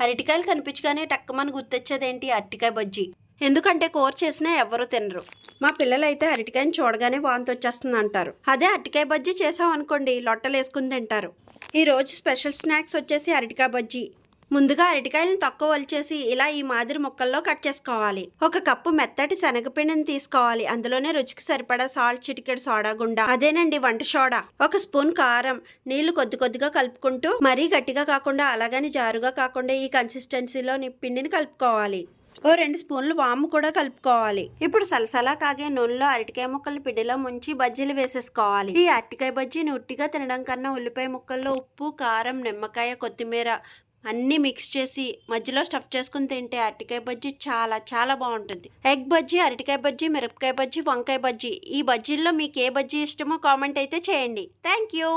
అరటికాయలు కనిపించగానే టక్కుమని గుర్తొచ్చేదేంటి? అరటికాయ బజ్జీ. ఎందుకంటే కూర చేసినా ఎవరు తినరు. మా పిల్లలైతే అరటికాయని చూడగానే వాంతి వచ్చేస్తుంది అంటారు. అదే అరటికాయ బజ్జీ చేసాం అనుకోండి, లొట్టలు వేసుకుని తింటారు. ఈరోజు స్పెషల్ స్నాక్స్ వచ్చేసి అరటికాయ బజ్జీ. ముందుగా అరటికాయలను తక్కువ వలిచేసి ఇలా ఈ మాదిరి ముక్కల్లో కట్ చేసుకోవాలి. 1 కప్పు మెత్తటి శనగపిండిని తీసుకోవాలి. అందులోనే రుచికి సరిపడా సాల్ట్, చిటికెడు సోడా గుండా, అదేనండి వంట సోడా, 1 స్పూన్ కారం, నీళ్లు కొద్ది కొద్దిగా కలుపుకుంటూ మరీ గట్టిగా కాకుండా అలాగని జారుగా కాకుండా ఈ కన్సిస్టెన్సీలో పిండిని కలుపుకోవాలి. 2 స్పూన్లు వాము కూడా కలుపుకోవాలి. ఇప్పుడు సలసలా కాగే నూనెలో అరటికాయ ముక్కలు పిండిలో ముంచి బజ్జీలు వేసేసుకోవాలి. ఈ అరటికాయ బజ్జీని ఉట్టిగా తినడం కన్నా ఉల్లిపాయ ముక్కల్లో ఉప్పు, కారం, నిమ్మకాయ, కొత్తిమీర అన్నీ మిక్స్ చేసి మధ్యలో స్టఫ్ చేసుకుని తింటే అరటికాయ బజ్జీ చాలా చాలా బాగుంటుంది. ఎగ్ బజ్జీ, అరటికాయ బజ్జీ, మిరపకాయ బజ్జీ, వంకాయ బజ్జీ, ఈ బజ్జీల్లో మీకు ఏ బజ్జీ ఇష్టమో కామెంట్ అయితే చేయండి. Thank you.